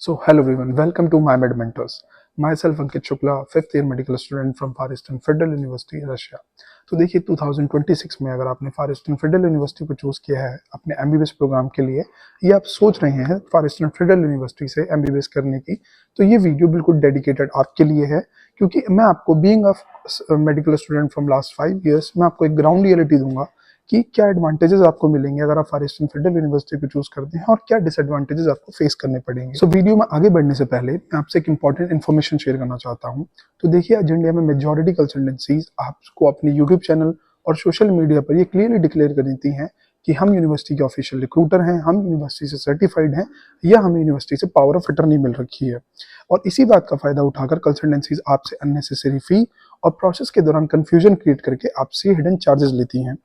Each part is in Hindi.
So, hello everyone, welcome to My Med Mentors. Myself Ankit Shukla, fifth year medical student from Far Eastern Federal University, Russia. तो देखिए 2026 में अगर आपने फार ईस्टर्न फेडरल यूनिवर्सिटी को चूज़ किया है अपने एमबीबीएस प्रोग्राम के लिए या आप सोच रहे हैं फार ईस्टर्न फेडरल यूनिवर्सिटी से एमबीबीएस करने की, तो ये वीडियो बिल्कुल डेडिकेटेड आपके लिए है क्योंकि मैं आपको being a medical student from last 5 years मैं आपको एक ग्राउंड रियलिटी दूंगा कि क्या एडवांटेजेस आपको मिलेंगे अगर आप फार ईस्टर्न फेडरल यूनिवर्सिटी को चूज करते हैं और क्या डिसएडवांटेजेस आपको फेस करने पड़ेंगे। सो वीडियो में आगे बढ़ने से पहले मैं आपसे एक इंपॉर्टेंट इन्फॉर्मेशन शेयर करना चाहता हूं। तो देखिए आज इंडिया में मेजॉरिटी कंसल्टेंसीज आपको अपने यूट्यूब चैनल और सोशल मीडिया पर ये क्लियरली डिक्लेयर कर देती हैं कि हम यूनिवर्सिटी के ऑफिशियल रिक्रूटर हैं, हम यूनिवर्सिटी से सर्टिफाइड हैं या हमें यूनिवर्सिटी से पावर ऑफ अटर्नी मिल रखी है। और इसी बात का फायदा उठाकर कंसल्टेंसीज आपसे अननेसेसरी फी और प्रोसेस के दौरान कंफ्यूजन क्रिएट करके आपसे हिडन चार्जेस लेती हैं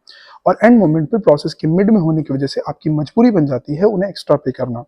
और एंड मोमेंट पर प्रोसेस के मिड में होने की वजह से आपकी मजबूरी बन जाती है उन्हें एक्स्ट्रा पे करना।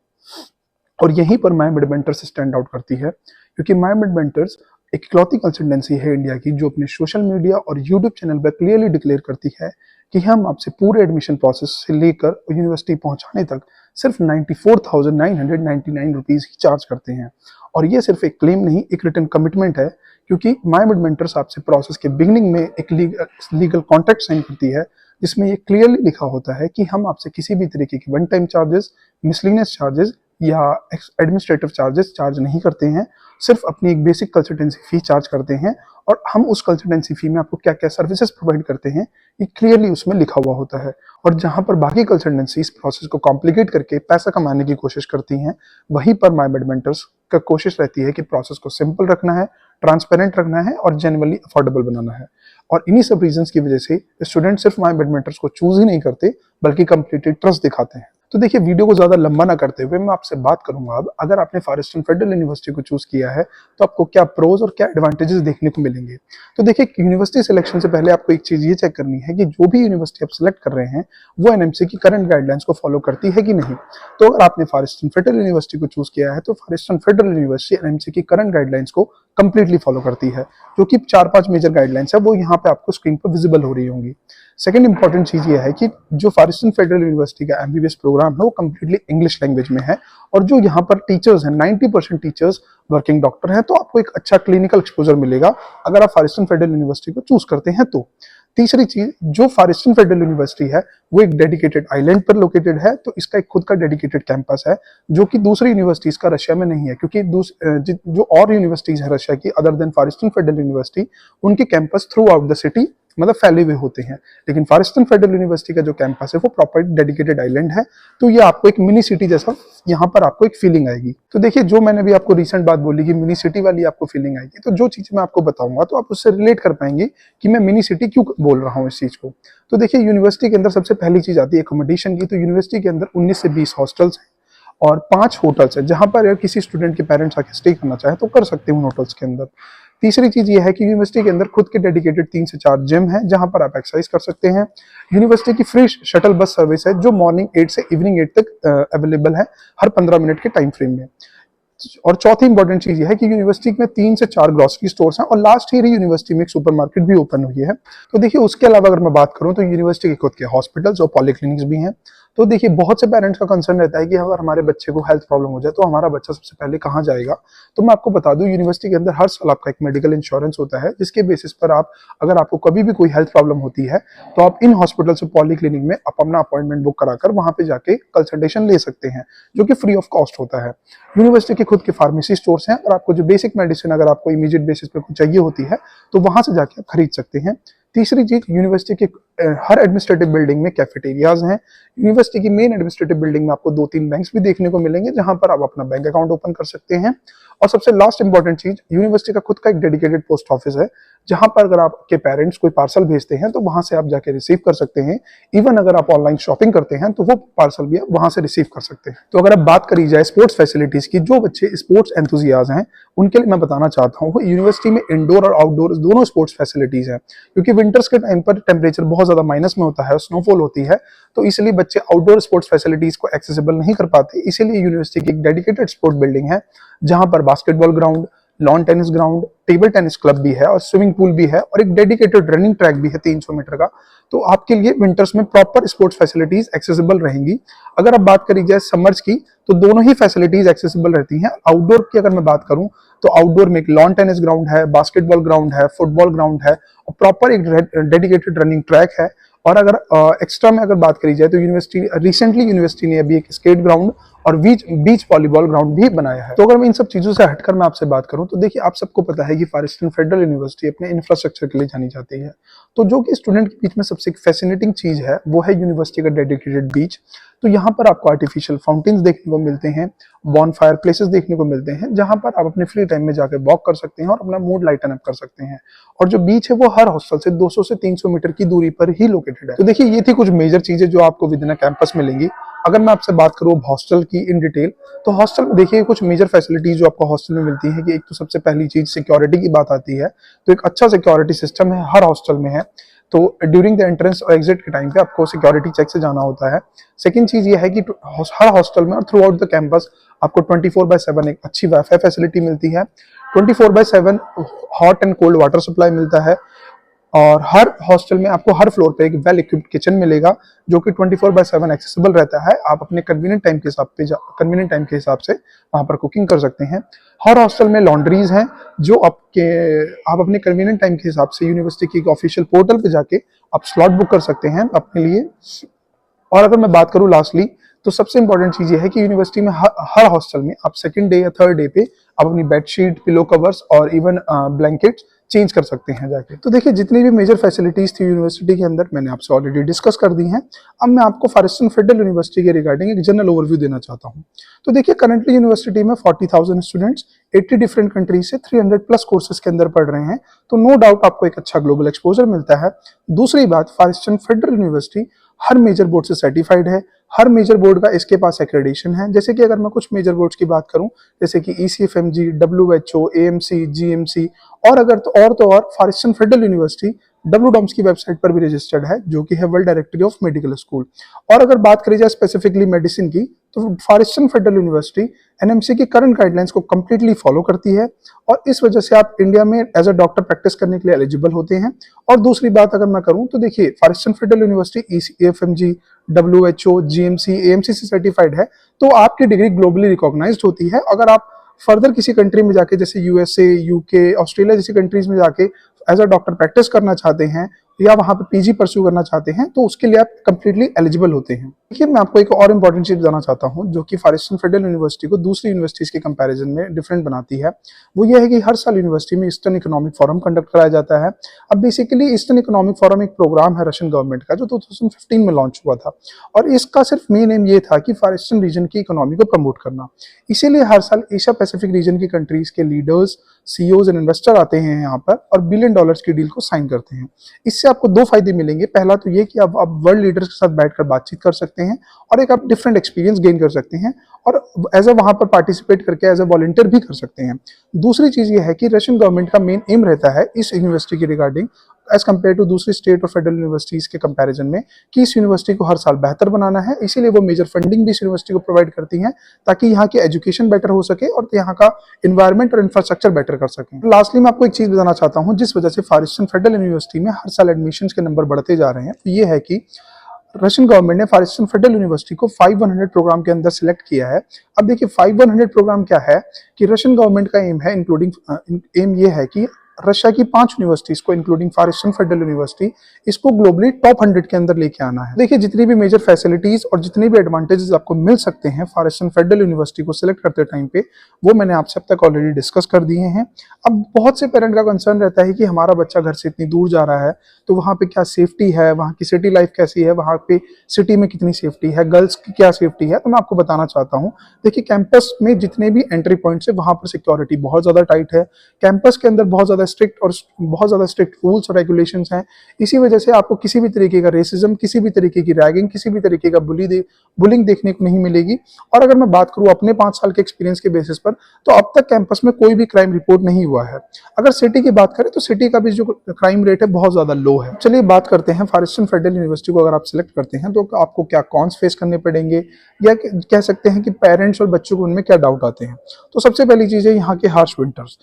और यहीं पर my mid mentors stand out करती है क्योंकि माय मिड मेंटर्स एक इकलौती कंसल्टेंसी है इंडिया की जो अपने सोशल मीडिया और यूट्यूब चैनल पर क्लियरली डिक्लेयर करती है कि हम आपसे पूरे एडमिशन प्रोसेस से लेकर यूनिवर्सिटी पहुंचाने तक सिर्फ 94,999 रुपीज ही चार्ज करते हैं। और ये सिर्फ एक क्लेम नहीं, एक रिटन कमिटमेंट है क्योंकि माय मिड मेंटर्स आपसे प्रोसेस के बिगिनिंग में एक लीगल कॉन्ट्रैक्ट साइन करती है जिसमें ये क्लियरली लिखा होता है कि हम आपसे किसी भी तरीके की one time charges, miscellaneous charges या एडमिनिस्ट्रेटिव चार्जेस चार्ज नहीं करते हैं, सिर्फ अपनी एक बेसिक कंसल्टेंसी फी चार्ज करते हैं। और हम उस कंसल्टेंसी फी में आपको क्या क्या सर्विसेज प्रोवाइड करते हैं ये क्लियरली उसमें लिखा हुआ होता है। और जहां पर बाकी कंसल्टेंसी इस प्रोसेस को कॉम्प्लिकेट करके पैसा कमाने की कोशिश करती हैं, वहीं पर माय मिड मेंटर्स का कोशिश रहती है कि प्रोसेस को सिंपल रखना है, ट्रांसपेरेंट रखना है और जेन्युइनली अफोर्डेबल बनाना है। और इन्हीं सब रीजंस की वजह से स्टूडेंट सिर्फ माय मिड मेंटर्स को चूज ही नहीं करते बल्कि कंप्लीटली ट्रस्ट दिखाते हैं। तो देखिए वीडियो को ज्यादा लंबा ना करते हुए मैं आपसे बात करूंगा अब अगर आपने फार ईस्टर्न फेडरल यूनिवर्सिटी को चूज किया है तो आपको क्या प्रोज और क्या एडवांटेजेस देखने को मिलेंगे। तो देखिए यूनिवर्सिटी सिलेक्शन से पहले आपको एक चीज ये चेक करनी है कि जो भी यूनिवर्सिटी आप सिलेक्ट कर रहे हैं वो एनएमसी की करंट गाइडलाइंस को फॉलो करती है कि नहीं। तो अगर आपने फार ईस्टर्न फेडरल यूनिवर्सिटी को चूज किया है तो फार ईस्टर्न फेडरल यूनिवर्सिटी एनएमसी की करंट गाइडलाइंस को कंप्लीटली फॉलो करती है, जो कि 4-5 मेजर गाइडलाइंस है वो यहाँ पे आपको स्क्रीन पर विजिबल हो रही होंगी। सेकंड इंपॉर्टेंट चीज ये है कि जो फार ईस्टर्न फेडरल यूनिवर्सिटी का एमबीबीएस प्रोग्राम है वो कंप्लीटली इंग्लिश लैंग्वेज में है और जो यहाँ पर टीचर्स हैं 90% टीचर्स वर्किंग डॉक्टर हैं, तो आपको एक अच्छा क्लिनिकल एक्सपोजर मिलेगा अगर आप फार ईस्टर्न फेडरल यूनिवर्सिटी को चूज करते हैं तो। तीसरी चीज, जो फार ईस्टर्न फेडरल यूनिवर्सिटी है वो एक डेडिकेटेड आइलैंड पर लोकेटेड है, तो इसका एक खुद का डेडिकेटेड कैंपस है जो कि दूसरी यूनिवर्सिटीज का रशिया में नहीं है क्योंकि जो और यूनिवर्सिटीज है रशिया की अदर देन फार ईस्टर्न फेडरल यूनिवर्सिटी, उनके campus through out the city मतलब फैले हुए होते हैं, लेकिन फार ईस्टर्न फेडरल यूनिवर्सिटी का जो कैंपस है वो प्रॉपर डेडिकेटेड आइलैंड है। तो ये आपको एक मिनी सिटी जैसा यहाँ पर आपको एक फीलिंग आएगी। तो देखिए जो मैंने भी आपको रिसेंट बात बोली कि मिनी सिटी वाली आपको फीलिंग आएगी, तो जो चीज मैं आपको बताऊंगा तो आप उससे रिलेट कर पाएंगे कि मैं मिनी सिटी क्यों बोल रहा हूँ इस चीज को। तो देखिए यूनिवर्सिटी के अंदर सबसे पहली चीज आती है अकोमोडेशन की। तो यूनिवर्सिटी के अंदर 19 से 20 हॉस्टल्स हैं और 5 होटल्स हैं जहां पर अगर किसी स्टूडेंट के पेरेंट्स आके स्टे करना चाहे तो कर सकते हैं उन होटल्स के अंदर। तीसरी चीज ये है कि यूनिवर्सिटी के अंदर खुद के डेडिकेटेड 3 से 4 जिम हैं जहां पर आप एक्सरसाइज कर सकते हैं। यूनिवर्सिटी की फ्री शटल बस सर्विस है जो मॉर्निंग 8 से इवनिंग 8 तक अवेलेबल है हर 15 मिनट के टाइम फ्रेम में। और चौथी इंपॉर्टेंट चीज ये है कि यूनिवर्सिटी में 3 से 4 ग्रोसरी स्टोर्स हैं और लास्ट ईयर ही यूनिवर्सिटी में एक सुपरमार्केट भी ओपन हुई है। तो देखिए उसके अलावा अगर मैं बात करूं तो यूनिवर्सिटी के खुद के हॉस्पिटल्स और पॉलीक्लिनिक्स भी हैं। तो देखिए बहुत से पेरेंट्स का कंसर्न रहता है कि अगर हमारे बच्चे को हेल्थ प्रॉब्लम हो जाए तो हमारा बच्चा सबसे पहले कहाँ जाएगा। तो मैं आपको बता दूं यूनिवर्सिटी के अंदर हर साल आपका एक मेडिकल इंश्योरेंस होता है जिसके बेसिस पर आप अगर आपको कभी भी कोई हेल्थ प्रॉब्लम होती है तो आप इन हॉस्पिटल से पॉलीक्लिनिक में आप अपना अपॉइंटमेंट बुक कराकर वहां पे जाके कंसल्टेशन ले सकते हैं जो कि फ्री ऑफ कॉस्ट होता है। यूनिवर्सिटी के खुद के फार्मेसी स्टोर्स हैं और आपको जो बेसिक मेडिसिन अगर आपको इमीडिएट बेसिस पे कुछ चाहिए होती है तो वहां से जाके आप खरीद सकते हैं। तीसरी चीज, यूनिवर्सिटी के हर एडमिनिस्ट्रेटिव बिल्डिंग में कैफेटेरियाज हैं। यूनिवर्सिटी की मेन एडमिनिस्ट्रेटिव बिल्डिंग में आपको 2-3 बैंक्स भी देखने को मिलेंगे जहां पर आप अपना बैंक अकाउंट ओपन कर सकते हैं। और सबसे लास्ट इंपॉर्टेंट चीज, यूनिवर्सिटी का खुद का एक डेडिकेटेड पोस्ट ऑफिस है जहां पर अगर आपके पेरेंट्स कोई पार्सल भेजते हैं तो वहां से आप जाके रिसीव कर सकते हैं। इवन अगर आप ऑनलाइन शॉपिंग करते हैं तो वो पार्सल भी आप वहां से रिसीव कर सकते हैं। तो अगर अब बात करी जाए स्पोर्ट्स फैसिलिटीज की, जो बच्चे स्पोर्ट्स एंथुजियाज हैं उनके लिए मैं बताना चाहता हूँ यूनिवर्सिटी में इंडोर और आउटडोर दोनों स्पोर्ट्स फैसिलिटीज हैं क्योंकि विंटर्स के टाइम पर टेम्परेचर बहुत ज्यादा माइनस में होता है और स्नोफॉल होती है, तो इसलिए बच्चे आउटडोर स्पोर्ट्स फैसिलिटीज को एक्सेसिबल नहीं कर पाते। इसीलिए यूनिवर्सिटी की एक डेडिकेटेड स्पोर्ट बिल्डिंग है जहां पर basketball ground, lawn tennis ground, table tennis club भी है और स्विमिंग पूल भी है और एक डेडिकेटेड रनिंग ट्रैक भी है 300 मीटर का। तो आपके लिए विंटर्स में प्रॉपर स्पोर्ट्स फैसिलिटीज एक्सेसिबल रहेंगी। अगर आप बात करी जाए समर्स की, तो दोनों ही फैसिलिटीज एक्सेसिबल रहती हैं। आउटडोर की अगर मैं बात करूं तो आउटडोर में एक लॉन टेनिस ग्राउंड है, बास्केटबॉल ग्राउंड है, फुटबॉल ग्राउंड है और प्रॉपर एक डेडिकेटेड रनिंग ट्रैक है। और अगर एक्स्ट्रा में अगर बात करी जाए तो यूनिवर्सिटी ने अभी एक स्केट ग्राउंड और बीच वॉलीबॉल ग्राउंड भी बनाया है। तो अगर मैं इन सब चीजों से हटकर मैं आपसे बात करूं तो देखिए, आप सबको पता है कि फॉर ईस्टर्न फेडरल यूनिवर्सिटी अपने इंफ्रास्ट्रक्चर के लिए जानी जाती है। तो जो कि स्टूडेंट के बीच में सबसे फैसिनेटिंग चीज है वो है यूनिवर्सिटी का डेडिकेटेड बीच। तो यहाँ पर आपको आर्टिफिशियल फाउंटेन्स देखने को मिलते हैं, बॉनफायर प्लेसेस देखने को मिलते हैं, जहां पर आप अपने फ्री टाइम में जाकर वॉक कर सकते हैं और अपना मूड लाइटन अप कर सकते हैं। और जो बीच है वो हर हॉस्टल से 200 से 300 मीटर की दूरी पर ही लोकेटेड है। तो देखिए, ये थी कुछ मेजर चीजें जो आपको विद इन कैंपस मिलेंगी। अगर मैं आपसे बात करूँ हॉस्टल की इन डिटेल, तो हॉस्टल में देखिए कुछ मेजर फैसिलिटीज जो आपको हॉस्टल में मिलती है कि एक तो सबसे पहली चीज सिक्योरिटी की बात आती है। तो एक अच्छा सिक्योरिटी सिस्टम है हर हॉस्टल में है। तो ड्यूरिंग द एंट्रेंस और एग्जिट के टाइम पे आपको सिक्योरिटी चेक से जाना होता है। सेकंड चीज ये है कि हर हॉस्टल में और थ्रू आउट द कैंपस आपको 24/7 एक अच्छी वाईफाई फैसिलिटी मिलती है। 24/7 hot and cold water supply मिलता है। और हर हॉस्टल में आपको हर फ्लोर पे एक वेल इक्विप्ड किचन मिलेगा जो कि 24/7 एक्सेसिबल रहता है। आप अपने कन्वीनियंट टाइम के हिसाब से वहां पर कुकिंग कर सकते हैं। हर हॉस्टल में लॉन्ड्रीज हैं जो आप अपने कन्वीनियंट टाइम के हिसाब से यूनिवर्सिटी की ऑफिशियल पोर्टल पे जाके आप स्लॉट बुक कर सकते हैं अपने लिए। और अगर मैं बात करूं लास्टली, तो सबसे इंपॉर्टेंट चीज ये है कि यूनिवर्सिटी में हर हॉस्टल में आप सेकंड डे या थर्ड डे पे आप अपनी बेडशीट, पिलो कवर्स और इवन ब्लैंकेट चेंज कर सकते हैं जाके। तो देखिए, जितनी भी मेजर फैसिलिटीज थी यूनिवर्सिटी के अंदर मैंने आपसे ऑलरेडी डिस्कस कर दी हैं। अब मैं आपको फॉर ईस्टर्न फेडरल यूनिवर्सिटी के रिगार्डिंग एक जनरल ओवरव्यू देना चाहता हूं। तो देखिए, करंटली यूनिवर्सिटी में 40,000 स्टूडेंट्स 80 डिफरेंट कंट्रीज से 300 प्लस कोर्सेज के अंदर पढ़ रहे हैं। तो नो डाउट आपको एक अच्छा ग्लोबल एक्सपोजर मिलता है। दूसरी बात, फॉर ईस्टर्न फेडरल यूनिवर्सिटी हर मेजर बोर्ड से सर्टिफाइड है। हर मेजर बोर्ड का इसके पास एक्रेडिशन है। जैसे कि अगर मैं कुछ मेजर बोर्ड्स की बात करूं, जैसे कि ECFMG, WHO, AMC, GMC और for Eastern Federal university WDOMS की वेबसाइट पर भी रजिस्टर्ड है, जो कि है world directory of medical school. और अगर बात करी जाए स्पेसिफिकली मेडिसिन की, तो for Eastern Federal university NMC की करंट गाइडलाइंस को कंप्लीटली फॉलो करती है और इस वजह से आप इंडिया में एज अ डॉक्टर प्रैक्टिस करने के लिए एलिजिबल होते हैं। और दूसरी बात अगर मैं करूं तो देखिए, for Eastern Federal university ECFMG, WHO, GMC, AMC से सर्टिफाइड है, तो आपकी डिग्री ग्लोबली रिकॉग्नाइज्ड होती है। अगर आप फर्दर किसी कंट्री में जाके, जैसे USA, UK, ऑस्ट्रेलिया जैसी कंट्रीज में जाके एज अ डॉक्टर प्रैक्टिस करना चाहते हैं या वहां पे PG परस्यू करना चाहते हैं, तो उसके लिए आप कंप्लीटली एलिजिबल होते हैं। देखिए, मैं आपको एक और इंपॉर्टेंट चीज बताना चाहता हूं जो कि फॉर ईस्टर्न फेडरल यूनिवर्सिटी को दूसरी यूनिवर्सिटीज के कंपैरिजन में डिफरेंट बनाती है। वो ये है कि हर साल यूनिवर्सिटी में ईस्टर्न इकोनॉमिक फोरम कंडक्ट कराया जाता है। अब बेसिकली ईस्टर्न इकोनॉमिक फोरम एक प्रोग्राम है रशियन गवर्नमेंट का, जो 2015 में लॉन्च हुआ था और इसका सिर्फ मेन एम ये था कि फॉर ईस्टर्न रीजन की इकोनॉमी को प्रमोट करना। इसीलिए हर साल एशिया पैसिफिक रीजन की कंट्रीज के लीडर्स, CEOs एंड इन्वेस्टर आते हैं यहाँ पर और $1 बिलियन की डील को साइन करते हैं। इससे आपको दो फायदे मिलेंगे। पहला तो ये कि आप वर्ल्ड लीडर्स के साथ बैठकर बातचीत कर सकते हैं और एक आप डिफरेंट एक्सपीरियंस गेन कर सकते हैं और एज अ वहां पर पार्टिसिपेट करके एज अ वॉलंटियर भी कर सकते हैं। दूसरी चीज ये है कि रशियन गवर्नमेंट का मेन एम रहता है इस यूनिवर्सिटी की रिगार्डिंग, एज कम्पेयर टू दूसरी स्टेट और फेडरल यूनिवर्सिटीज के कंपैरिजन में, कि इस यूनिवर्सिटी को हर साल बेहतर बनाना है। इसीलिए वो मेजर फंडिंग भी इस यूनिवर्सिटी को प्रोवाइड करती हैं ताकि यहाँ की एजुकेशन बेटर हो सके और यहाँ का इन्वायरमेंट और इंफ्रास्ट्रक्चर बेटर कर सकें। लास्टली मैं आपको एक चीज बताना चाहता हूँ जिस वजह से फॉर ईस्टर्न फेडरल यूनिवर्सिटी में हर साल एडमिशन के नंबर बढ़ते जा रहे हैं, तो ये है कि रशियन गवर्नमेंट ने फॉर ईस्टर्न फेडरल यूनिवर्सिटी को 500 प्रोग्राम के अंदर सिलेक्ट किया है। अब देखिए, 500 प्रोग्राम क्या है कि रशियन गवर्नमेंट का एम है, एम ये है कि रशिया की 5 यूनिवर्सिटीज को including for Eastern Federal university, इसको ग्लोबली टॉप 100 के अंदर लेके आना है। देखिए, जितनी भी मेजर फैसिलिटीज और जितने भी एडवांटेजेस आपको मिल सकते हैं फॉर ईस्टर्न फेडरल यूनिवर्सिटी को सिलेक्ट करते टाइम पे, वो मैंने आपसे अब तक ऑलरेडी डिस्कस कर दिए हैं। अब बहुत से पेरेंट का कंसर्न रहता है कि हमारा बच्चा घर से इतनी दूर जा रहा है, तो वहाँ पे क्या सेफ्टी है, वहाँ की सिटी लाइफ कैसी है, वहाँ पे सिटी में कितनी सेफ्टी है, गर्ल्स की क्या सेफ्टी है। तो मैं आपको बताना चाहता हूँ, देखिए कैंपस में जितने भी एंट्री पॉइंट्स है वहाँ पर सिक्योरिटी बहुत ज़्यादा टाइट है। कैंपस के अंदर बहुत ज़्यादा स्ट्रिक्ट रूल्स और रेगुलेशंस हैं। इसी वजह से आपको किसी भी तरीके का रेसिज्म, किसी भी तरीके की रैगिंग, किसी भी तरीके का बुलिंग देखने को नहीं मिलेगी। और अगर मैं बात करूँ अपने 5 साल के एक्सपीरियंस के बेसिस पर, तो अब तक कैंपस में कोई भी क्राइम रिपोर्ट नहीं हुआ है। अगर सिटी की बात करें तो सिटी का भी जो क्राइम रेट है बहुत ज़्यादा लो है। चलिए बात करते हैं फॉर ईस्टर्न फेडरल यूनिवर्सिटी को अगर आप सिलेक्ट करते हैं तो आपको क्या कॉन्स फेस करने पड़ेंगे, या कह सकते हैं कि पेरेंट्स और बच्चों को उनमें क्या डाउट आते हैं। तो सबसे पहली चीज़ है यहाँ के हार्श विंटर्स।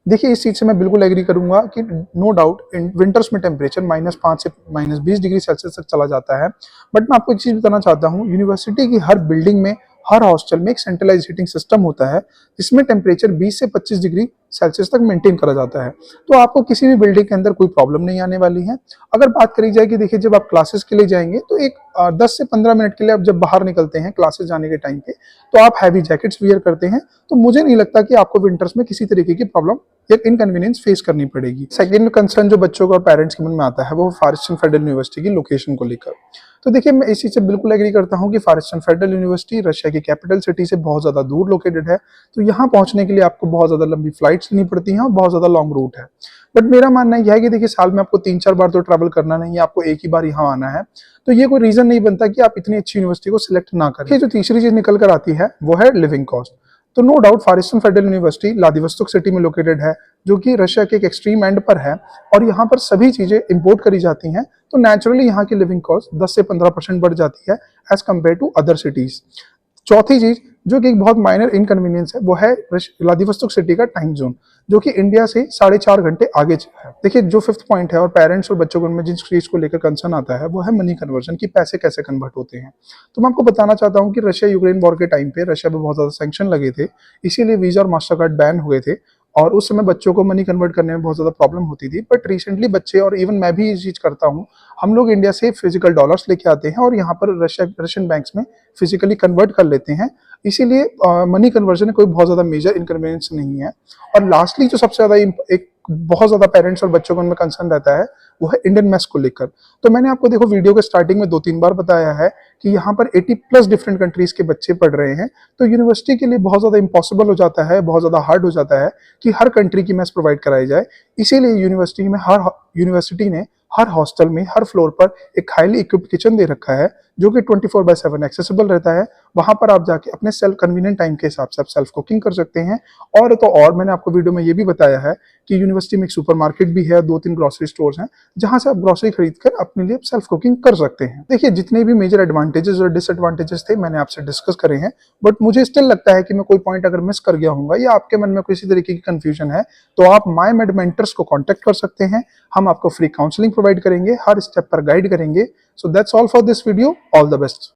देखिए इस चीज़ से मैं बिल्कुल एग्री करूंगा कि नो डाउट इन विंटर्स में टेम्परेचर -5 से -20 डिग्री सेल्सियस तक चला जाता है। बट मैं आपको एक चीज़ बताना चाहता हूँ, यूनिवर्सिटी की हर बिल्डिंग में, हर हॉस्टल में एक सेंट्रलाइज हीटिंग सिस्टम होता है, जिसमें टेम्परेचर 20 से 25 डिग्री सेल्सियस तक मेंटेन करा जाता है। तो आपको किसी भी बिल्डिंग के अंदर कोई प्रॉब्लम नहीं आने वाली है। अगर बात करी जाए कि देखिए जब आप क्लासेस के लिए जाएंगे तो एक 10 से 15 मिनट के लिए आप जब बाहर निकलते हैं क्लासेस जाने के टाइम पे, तो आप हैवी जैकेट्स वियर करते हैं, तो मुझे नहीं लगता कि आपको विंटर्स में किसी तरीके की प्रॉब्लम या इनकन्वीनियंस फेस करनी पड़ेगी। सेकेंड कंसर्न जो बच्चों को और पेरेंट्स के मन में आता है वो फॉर ईस्टर्न फेडरल यूनिवर्सिटी की लोकेशन को लेकर। तो देखिए मैं इस चीज से बिल्कुल एग्री करता हूँ कि for Eastern Federal university Russia की कैपिटल सिटी से बहुत ज्यादा दूर लोकेटेड है। तो यहाँ पहुंचने के लिए आपको बहुत ज्यादा लंबी फ्लाइट्स लेनी पड़ती हैं और बहुत ज्यादा लॉन्ग रूट है। बट मेरा मानना यह है कि देखिए साल में आपको 3-4 बार तो ट्रैवल करना नहीं है, आपको एक ही बार यहाँ आना है। तो ये कोई रीजन नहीं बनता कि आप इतनी अच्छी यूनिवर्सिटी को सिलेक्ट ना करें। जो तीसरी चीज निकल कर आती है वो है लिविंग कॉस्ट। तो no doubt Far Eastern Federal University Vladivostok city में लोकेटेड है, जो कि रशिया के एक एक्सट्रीम एंड पर है, और यहाँ पर सभी चीजें इंपोर्ट करी जाती हैं। तो नेचुरली यहाँ की लिविंग कॉस्ट 10 से 15% बढ़ जाती है as compare to other cities. चौथी चीज जो कि एक बहुत माइनर इनकन्वीनियंस है वो है व्लादिवोस्तोक सिटी का टाइम जोन, जो कि इंडिया से 4.5 घंटे आगे है। देखिए जो फिफ्थ पॉइंट है और पेरेंट्स और बच्चों को उनमें जिस चीज को लेकर कंसर्न आता है वो है मनी कन्वर्जन, की पैसे कैसे कन्वर्ट होते हैं। तो मैं आपको बताना चाहता हूँ कि रशिया यूक्रेन वॉर के टाइम पे रशिया पे बहुत ज्यादा सैंक्शन लगे थे, इसीलिए वीजा और मास्टर कार्ड बैन हुए थे, और उस समय बच्चों को मनी कन्वर्ट करने में बहुत ज्यादा प्रॉब्लम होती थी। बट रिसेंटली बच्चे और इवन मैं भी ये चीज करता हूँ, हम लोग इंडिया से फिजिकल डॉलर्स लेके आते हैं और यहाँ पर रशियन बैंक्स में फिजिकली कन्वर्ट कर लेते हैं। इसीलिए मनी कन्वर्जन कोई बहुत ज्यादा मेजर इनकन्वीनियंस नहीं है। और लास्टली जो सबसे ज्यादा एक बहुत ज्यादा पेरेंट्स और बच्चों को उनमें कंसर्न रहता है वो है इंडियन मेस को लेकर। तो मैंने आपको देखो वीडियो के स्टार्टिंग में 2-3 बार बताया है कि यहाँ पर 80+ डिफरेंट कंट्रीज के बच्चे पढ़ रहे हैं। तो यूनिवर्सिटी के लिए बहुत ज्यादा इंपॉसिबल हो जाता है, बहुत ज्यादा हार्ड हो जाता है कि हर कंट्री की मेस प्रोवाइड कराई जाए। इसीलिए यूनिवर्सिटी ने हर हॉस्टल में हर फ्लोर पर एक हाईली इक्विप्ड किचन दे रखा है, जो कि 24/7 एक्सेसिबल रहता है। वहां पर आप जाके अपने सेल्फ कन्वीनियंट टाइम के हिसाब से आप सेल्फ कुकिंग कर सकते हैं। और तो और मैंने आपको वीडियो में ये भी बताया है कि यूनिवर्सिटी में एक सुपरमार्केट भी है, 2-3 ग्रोसरी स्टोर्स हैं, जहां से आप ग्रोसरी खरीद कर अपने लिए सेल्फ कुकिंग कर सकते हैं। देखिए जितने भी मेजर एडवांटेजेस और डिसएडवांटेजेस थे मैंने आपसे डिस्कस करे हैं, बट मुझे स्टिल लगता है कि मैं कोई पॉइंट अगर मिस कर गया हूँ या आपके मन में किसी तरीके की कंफ्यूजन है, तो आप माय मेड मेंटर्स को कांटेक्ट कर सकते हैं। हम आपको फ्री काउंसलिंग प्रोवाइड करेंगे, हर स्टेप पर गाइड करेंगे। So that's all for this video. All the best.